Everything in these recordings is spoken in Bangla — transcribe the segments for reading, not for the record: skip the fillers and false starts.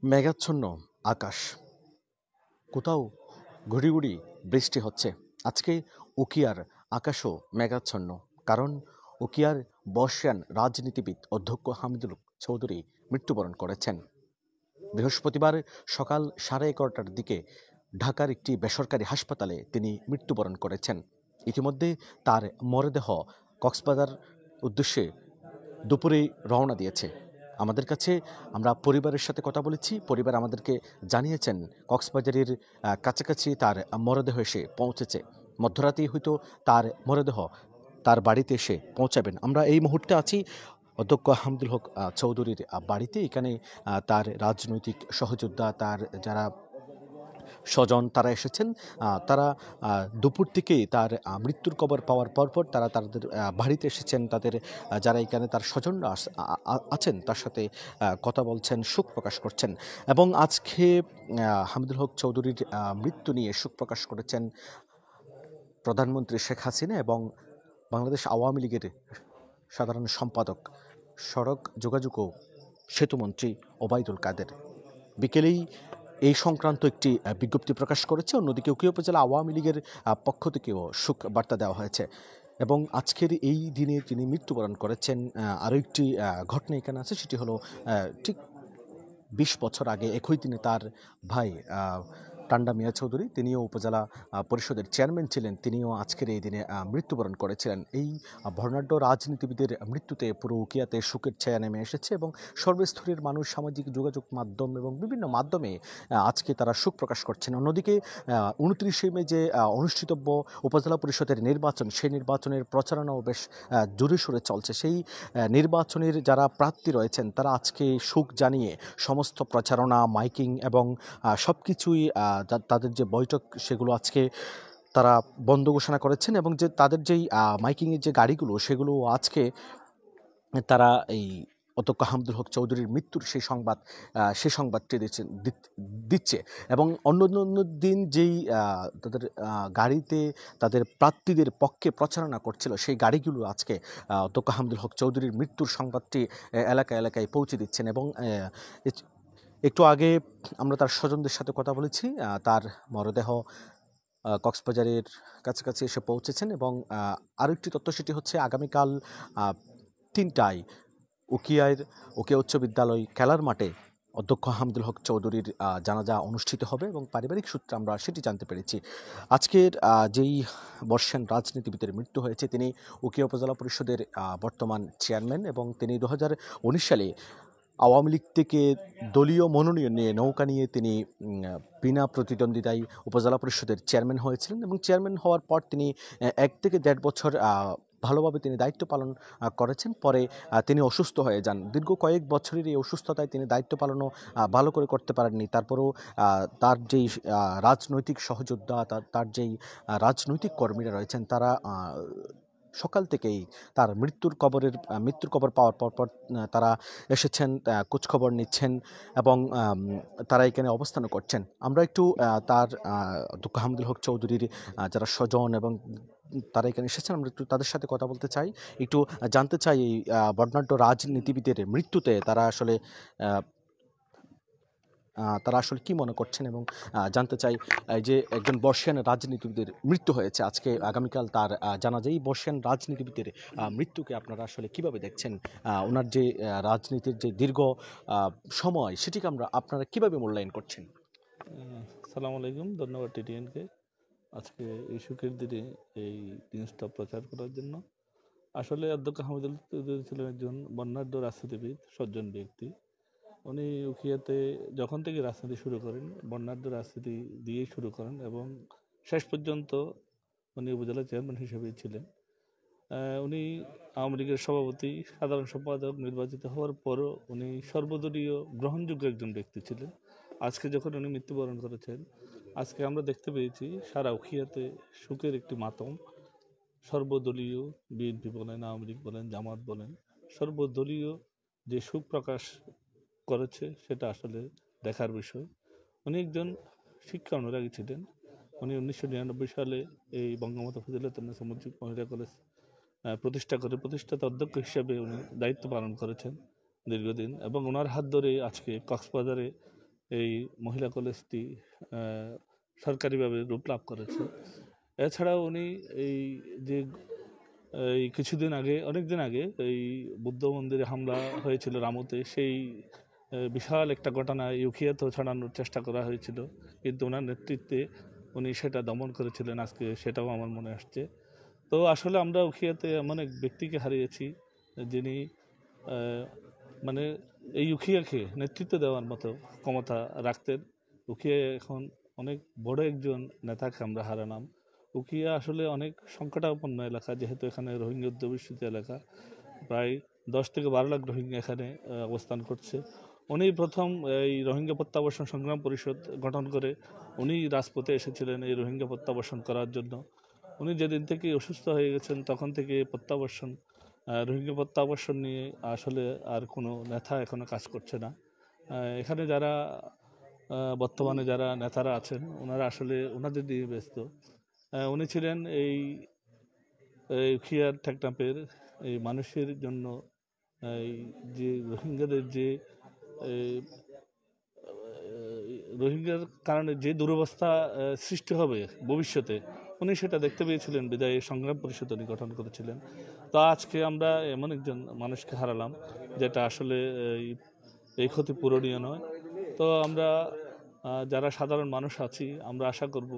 মেঘাচ্ছন্ন আকাশ, কোথাও গুড়ি গুড়ি বৃষ্টি হচ্ছে। আজকে উকিয়ার আকাশও মেঘাচ্ছন্ন, কারণ উকিয়ার বর্ষিয়ান রাজনীতিবিদ অধ্যক্ষ হামিদুল চৌধুরী মৃত্যুবরণ করেছেন। বৃহস্পতিবার সকাল 11:30টার দিকে ঢাকার একটি বেসরকারি হাসপাতালে তিনি মৃত্যুবরণ করেছেন। ইতিমধ্যে তার মরদেহ কক্সবাজার উদ্দেশ্যে দুপুরে রওনা দিয়েছে। আমাদের কাছে আমরা পরিবারের সাথে কথা বলেছি। পরিবার আমাদেরকে জানিয়েছেন কক্সবাজারের কাছাকাছি তার মরদেহ এসে পৌঁছেছে। মধ্যরাতেই হয়তো তার মরদেহ তার বাড়িতে এসে পৌঁছাবেন। আমরা এই মুহূর্তে আছি অধ্যক্ষ হামিদুল হক চৌধুরীর বাড়িতে। এখানে তার রাজনৈতিক সহযোদ্ধা, তার যারা স্বজন তারা এসেছেন। তারা দুপুর থেকেই তার মৃত্যুর খবর পাওয়ার পরপর তারা তাদের বাড়িতে এসেছেন। তাদের যারা এখানে তার স্বজনরা আছেন তার সাথে কথা বলছেন, শোক প্রকাশ করছেন। এবং আজকে হামিদুল হক চৌধুরীর মৃত্যু নিয়ে শোক প্রকাশ করেছেন প্রধানমন্ত্রী শেখ হাসিনা এবং বাংলাদেশ আওয়ামী লীগের সাধারণ সম্পাদক, সড়ক যোগাযোগ ও সেতুমন্ত্রী ওবায়দুল কাদের। বিকেলেই এই সংক্রান্ত একটি বিজ্ঞপ্তি প্রকাশ করেছে। অন্যদিকে উখিয়া উপজেলা আওয়ামী লীগের পক্ষ থেকেও শোক বার্তা দেওয়া হয়েছে। এবং আজকের এই দিনে তিনি মৃত্যুবরণ করেছেন। আরও একটি ঘটনা এখানে আছে, সেটি হলো ঠিক 20 বছর আগে একই দিনে তার ভাই টান্ডা মিয়া চৌধুরী, তিনিও উপজেলা পরিষদের চেয়ারম্যান ছিলেন, তিনিও আজকের এই দিনে মৃত্যুবরণ করেছিলেন। এই বর্ণাঢ্য রাজনীতিবিদের মৃত্যুতে পুরো উকিয়াতে শোকের ছায়া নেমে এসেছে এবং সর্বস্তরের মানুষ সামাজিক যোগাযোগ মাধ্যম এবং বিভিন্ন মাধ্যমে আজকে তারা শোক প্রকাশ করছেন। অন্যদিকে 29শে মে যে অনুষ্ঠিতব্য উপজেলা পরিষদের নির্বাচন, সেই নির্বাচনের প্রচারণাও বেশ জোরে সোরে চলছে। সেই নির্বাচনের যারা প্রার্থী রয়েছেন তারা আজকে শোক জানিয়ে সমস্ত প্রচারণা, মাইকিং এবং সব কিছুই তাদের যে বৈঠক সেগুলো আজকে তারা বন্ধ ঘোষণা করেছেন। এবং যে তাদের যেই মাইকিংয়ের যে গাড়িগুলো সেগুলো আজকে তারা এই অধ্যক্ষ হামিদুল হক চৌধুরীর মৃত্যুর সেই সংবাদটি দিচ্ছে। এবং অন্য দিন যেই তাদের গাড়িতে তাদের প্রার্থীদের পক্ষে প্রচারণা করছিল সেই গাড়িগুলো আজকে অধ্যক্ষ হামিদুল হক চৌধুরীর মৃত্যুর সংবাদটি এলাকায় এলাকায় পৌঁছে দিচ্ছেন। এবং একটু আগে আমরা তার স্বজনদের সাথে কথা বলেছি। তার মরদেহ কক্সবাজারের কাছাকাছি এসে পৌঁছেছেন। এবং আরেকটি তথ্য সেটি হচ্ছে আগামীকাল 3টায় উকিয়া উচ্চ বিদ্যালয় খেলার মাঠে অধ্যক্ষ হামিদুল হক চৌধুরীর জানাজা অনুষ্ঠিত হবে এবং পারিবারিক সূত্রে আমরা সেটি জানতে পেরেছি। আজকের যেই বর্ষিয়ান রাজনীতিবিদের মৃত্যু হয়েছে তিনি উকিয়া উপজেলা পরিষদের বর্তমান চেয়ারম্যান এবং তিনি 2019 সালে আওয়ামী লীগ থেকে দলীয় মনোনয়ন নিয়ে নৌকা নিয়ে তিনি বিনা প্রতিদ্বন্দ্বিতায় উপজেলা পরিষদের চেয়ারম্যান হয়েছিলেন। এবং চেয়ারম্যান হওয়ার পর তিনি 1 থেকে 1.5 বছর ভালোভাবে তিনি দায়িত্ব পালন করেছেন। পরে তিনি অসুস্থ হয়ে যান। দীর্ঘ কয়েক বছরের এই অসুস্থতায় তিনি দায়িত্ব পালনও ভালো করে করতে পারেননি। তারপরেও তার যেই রাজনৈতিক সহযোদ্ধা, তার যেই রাজনৈতিক কর্মীরা রয়েছেন তারা সকাল থেকেই তার মৃত্যুর খবর পাওয়ার পর তারা এসেছেন, খোঁজখবর নিচ্ছেন এবং তারা এখানে অবস্থান করছেন। আমরা একটু তার অধ্যক্ষ হামিদুল হক চৌধুরীর যারা স্বজন এবং তারা এখানে এসেছেন, আমরা একটু তাদের সাথে কথা বলতে চাই, একটু জানতে চাই এই বর্ণাঢ্য রাজনীতিবিদের মৃত্যুতে তারা আসলে কি মনে করছেন। এবং জানতে চাই যে একজন বর্ষিয়ান রাজনীতিবিদের মৃত্যু হয়েছে আজকে, আগামীকাল তার জানাজা। এই বর্ষিয়ান রাজনীতিবিদের মৃত্যুকে আপনারা আসলে কিভাবে দেখছেন? ওনার যে রাজনীতির যে দীর্ঘ সময় সেটিকে আপনারা কিভাবে মূল্যায়ন করছেন? আসসালামু আলাইকুম, ধন্যবাদ টিটিএনকে আজকে এই সুখের দিনে এই জিনিসটা প্রচার করার জন্য। আসলে অধ্যক্ষ হামিদুল চৌধুরী ছিলেন একজন বর্ণাঢ্য রাজনীতিবিদ, সজ্জন ব্যক্তি। উনি উখিয়াতে যখন থেকে রাজনীতি শুরু করেন বর্ণাঢ্য রাজনীতি দিয়েই শুরু করেন এবং শেষ পর্যন্ত উনি উপজেলা চেয়ারম্যান হিসেবেই ছিলেন। উনি আওয়ামী লীগের সভাপতি, সাধারণ সম্পাদক নির্বাচিত হওয়ার পরও উনি সর্বদলীয় গ্রহণযোগ্য একজন ব্যক্তি ছিলেন। আজকে যখন উনি মৃত্যুবরণ করেছেন, আজকে আমরা দেখতে পেয়েছি সারা উখিয়াতে শোকের একটি মাতম। সর্বদলীয়, বিএনপি বলেন, আওয়ামী লীগ বলেন, জামাত বলেন, সর্বদলীয় যে শোক প্রকাশ করেছে সেটা আসলে দেখার বিষয়। উনি একজন শিক্ষা অনুরাগী ছিলেন। উনি 1999 সালে এই বঙ্গবন্ধু ফজিলাতুন্নেসা মুজিব মহিলা কলেজ প্রতিষ্ঠাতা অধ্যক্ষ হিসেবে উনি দায়িত্ব পালন করেছেন দীর্ঘদিন। এবং ওনার হাত ধরে আজকে কক্সবাজারে এই মহিলা কলেজটি সরকারিভাবে রূপ লাভ করেছে। এছাড়াও উনি এই যে এই কিছুদিন আগে, অনেক দিন আগে এই বুদ্ধ মন্দিরে হামলা হয়েছিল রামুতে, সেই বিশাল একটা ঘটনা ইউকিয়াতেও ছড়ানোর চেষ্টা করা হয়েছিল, কিন্তু ওনার নেতৃত্বে উনি সেটা দমন করেছিলেন। আজকে সেটাও আমার মনে আসছে। তো আসলে আমরা উখিয়াতে এমন এক ব্যক্তিকে হারিয়েছি যিনি মানে এই উখিয়াকে নেতৃত্ব দেওয়ার মতো ক্ষমতা রাখতেন। উখিয়া এখন অনেক বড় একজন নেতাকে আমরা হারালাম। উখিয়া আসলে অনেক সংকটাপন্ন এলাকা, যেহেতু এখানে রোহিঙ্গা অধ্যুষিত এলাকা। প্রায় 10 থেকে 12 লাখ রোহিঙ্গা এখানে অবস্থান করছে। উনি প্রথম এই রোহিঙ্গা প্রত্যাবাসন সংগ্রাম পরিষদ গঠন করে উনি রাজপথে এসেছিলেন এই রোহিঙ্গা প্রত্যাবাসন করার জন্য। উনি যেদিন থেকে অসুস্থ হয়ে গেছেন তখন থেকে প্রত্যাবাসন, রোহিঙ্গা প্রত্যাবাসন নিয়ে আসলে আর কোনো নেতা এখনো কাজ করছে না। এখানে যারা বর্তমানে যারা নেতারা আছেন ওনারা আসলে ওনাদের দিয়ে ব্যস্ত। উনি ছিলেন এই খিয়ার টেকনাফের এই মানুষের জন্য, এই যে রোহিঙ্গাদের যে এই, রোহিঙ্গার কারণে যে দুরবস্থা সৃষ্টি হবে ভবিষ্যতে, উনি সেটা দেখতে পেয়েছিলেন, বিদায় সংগ্রাম পরিষদ উনি গঠন করেছিলেন। তো আজকে আমরা এমন একজন মানুষকে হারালাম যেটা আসলে এই ক্ষতি পূরণীয় নয়। তো আমরা যারা সাধারণ মানুষ আছি আমরা আশা করব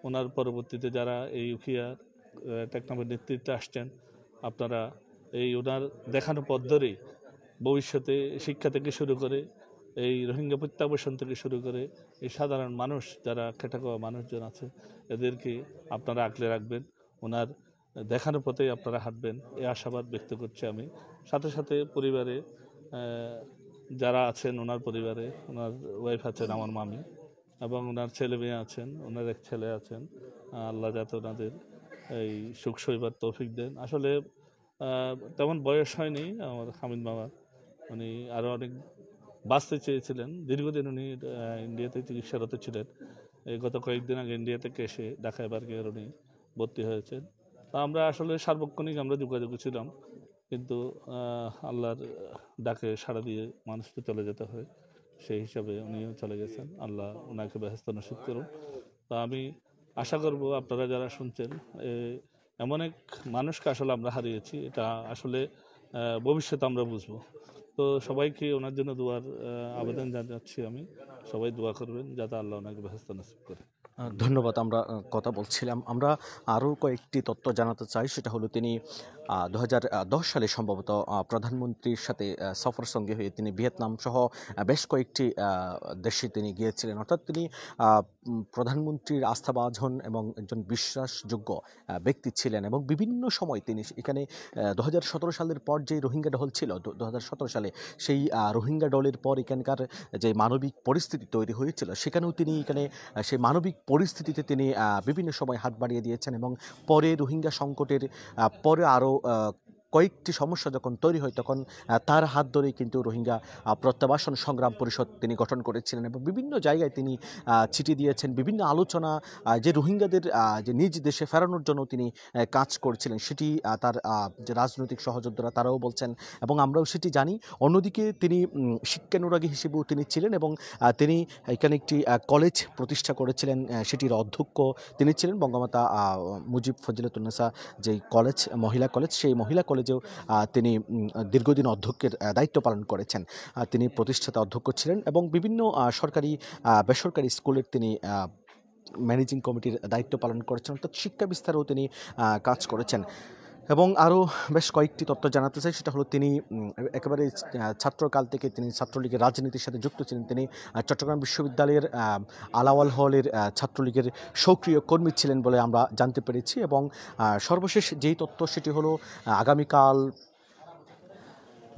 ওনার পরবর্তীতে যারা এই উখিয়ার টেকনাফের নেতৃত্বে আসছেন, আপনারা এই ওনার দেখানো পথ ধরেই ভবিষ্যতে শিক্ষা থেকে শুরু করে এই রোহিঙ্গা প্রত্যাবাসন থেকে শুরু করে এই সাধারণ মানুষ যারা খেটে খাওয়া মানুষজন আছে এদেরকে আপনারা আগলে রাখবেন, ওনার দেখানো পথেই আপনারা হাঁটবেন, এই আশাবাদ ব্যক্ত করছি আমি। সাথে সাথে পরিবারে যারা আছেন, ওনার পরিবারে ওনার ওয়াইফ আছেন আমার মামি, এবং ওনার ছেলে মেয়ে আছেন, ওনার এক ছেলে আছেন। আল্লাহ যাতে ওনাদের এই সুখ সইবার তৌফিক দেন। আসলে তেমন বয়স হয়নি আমার হামিদ মামার, উনি আরও অনেক বাঁচতে চেয়েছিলেন। দীর্ঘদিন উনি ইন্ডিয়াতে চিকিৎসারত ছিলেন। এই গত কয়েকদিন আগে ইন্ডিয়া থেকে এসে ঢাকায় বার্গের উনি ভর্তি হয়েছেন। তা আমরা আসলে সার্বক্ষণিক আমরা যোগাযোগে ছিলাম, কিন্তু আল্লাহর ডাকে সাড়া দিয়ে মানুষকে চলে যেতে হয়, সেই হিসাবে উনিও চলে গেছেন। আল্লাহ ওনাকে বেহেশত নসিব করুন। তা আমি আশা করব আপনারা যারা শুনছেন, এমন এক মানুষকে আসলে আমরা হারিয়েছি, এটা আসলে ভবিষ্যতে আমরা বুঝবো। তো সবাইকে ওনার জন্য দোয়ার আবেদন জানাচ্ছি আমি। সবাই দোয়া করবেন যাতে আল্লাহ ওনাকে বেহেশত নসিব করে। ধন্যবাদ। আমরা কথা বলছিলাম, আমরা আরও কয়েকটি তথ্য জানাতে চাই। সেটা হলো তিনি 2010 সালে সম্ভবত প্রধানমন্ত্রীর সাথে সফর সঙ্গী হয়ে তিনি ভিয়েতনাম সহ বেশ কয়েকটি দেশে তিনি গিয়েছিলেন। অর্থাৎ তিনি প্রধানমন্ত্রীর আস্থাভাজন এবং একজন বিশ্বাসযোগ্য ব্যক্তি ছিলেন, এবং বিভিন্ন সময় তিনি এখানে 2017 সালের পর যে রোহিঙ্গা ডল ছিল, 2017 সালে সেই রোহিঙ্গা ডলের পর এখানকার যে মানবিক পরিস্থিতি তৈরি হয়েছিল সেখানেও তিনি এখানে সেই মানবিক পরিস্থিতিতে তিনি বিভিন্ন সময় হাত বাড়িয়ে দিয়েছেন, এবং পরে রোহিঙ্গা সংকটের পরে আরও কয়েকটি সমস্যা যখন তৈরি হয় তখন তার হাত ধরেই কিন্তু রোহিঙ্গা প্রত্যাবাসন সংগ্রাম পরিষদ তিনি গঠন করেছিলেন, এবং বিভিন্ন জায়গায় তিনি চিঠি দিয়েছেন, বিভিন্ন আলোচনা যে রোহিঙ্গাদের যে নিজ দেশে ফেরানোর জন্য তিনি কাজ করছিলেন সেটি তার যে রাজনৈতিক সহযোদ্ধারা তারাও বলছেন, এবং আমরাও সেটি জানি। অন্যদিকে তিনি শিক্ষানুরাগী হিসেবেও তিনি ছিলেন, এবং তিনি এখানে একটি কলেজ প্রতিষ্ঠা করেছিলেন, সেটির অধ্যক্ষ তিনি ছিলেন। বঙ্গমাতা মুজিব ফজিলাতুন্নেসা যেই কলেজ, মহিলা কলেজ, সেই মহিলা কলেজেও তিনি দীর্ঘদিন অধ্যক্ষের দায়িত্ব পালন করেছেন। তিনি প্রতিষ্ঠাতা অধ্যক্ষ ছিলেন, এবং বিভিন্ন সরকারি বেসরকারি স্কুলের তিনি ম্যানেজিং কমিটির দায়িত্ব পালন করেছেন, অর্থাৎ শিক্ষা বিস্তারেও তিনি কাজ করেছেন। এবং আরও বেশ কয়েকটি তথ্য জানাতে চাই। সেটা হলো তিনি একেবারে ছাত্রকাল থেকে তিনি ছাত্রলীগের রাজনীতির সাথে যুক্ত ছিলেন। তিনি চট্টগ্রাম বিশ্ববিদ্যালয়ের আলাওয়াল হলের ছাত্রলীগের সক্রিয় কর্মী ছিলেন বলে আমরা জানতে পেরেছি। এবং সর্বশেষ যেই তথ্য সেটি হলো আগামীকাল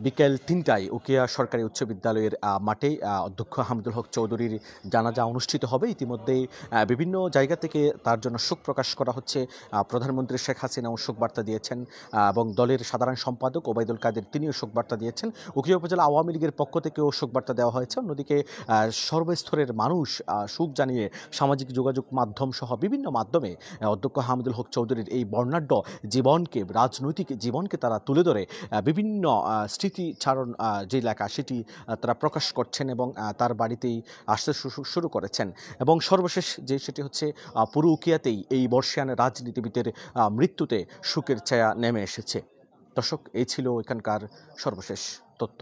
বিকেল 3টায় উকিয়া সরকারি উচ্চ বিদ্যালয়ের মাঠে অধ্যক্ষ হামিদুল হক চৌধুরীর জানাজা অনুষ্ঠিত হবে। ইতিমধ্যেই বিভিন্ন জায়গা থেকে তার জন্য শোক প্রকাশ করা হচ্ছে। প্রধানমন্ত্রী শেখ হাসিনাও শোক বার্তা দিয়েছেন, এবং দলের সাধারণ সম্পাদক ওবায়দুল কাদের তিনিও শোক বার্তা দিয়েছেন। উকিয়া উপজেলা আওয়ামী লীগের পক্ষ থেকেও শোক বার্তা দেওয়া হয়েছে। অন্যদিকে সর্বস্তরের মানুষ শোক জানিয়ে সামাজিক যোগাযোগ মাধ্যম সহ বিভিন্ন মাধ্যমে অধ্যক্ষ হামিদুল হক চৌধুরীর এই বর্ণাঢ্য জীবনকে, রাজনৈতিক জীবনকে তারা তুলে ধরে বিভিন্ন স্মৃতি স্মৃতিচারণ যে লেখা সেটি তারা প্রকাশ করছেন এবং তার বাড়িতেই আসতে শুরু করেছেন। এবং সর্বশেষ যে সেটি হচ্ছে পুরো উকিয়াতেই এই বর্ষিয়ান রাজনীতিবিদের মৃত্যুতে শোকের ছায়া নেমে এসেছে। দর্শক, এই ছিল এখানকার সর্বশেষ তথ্য।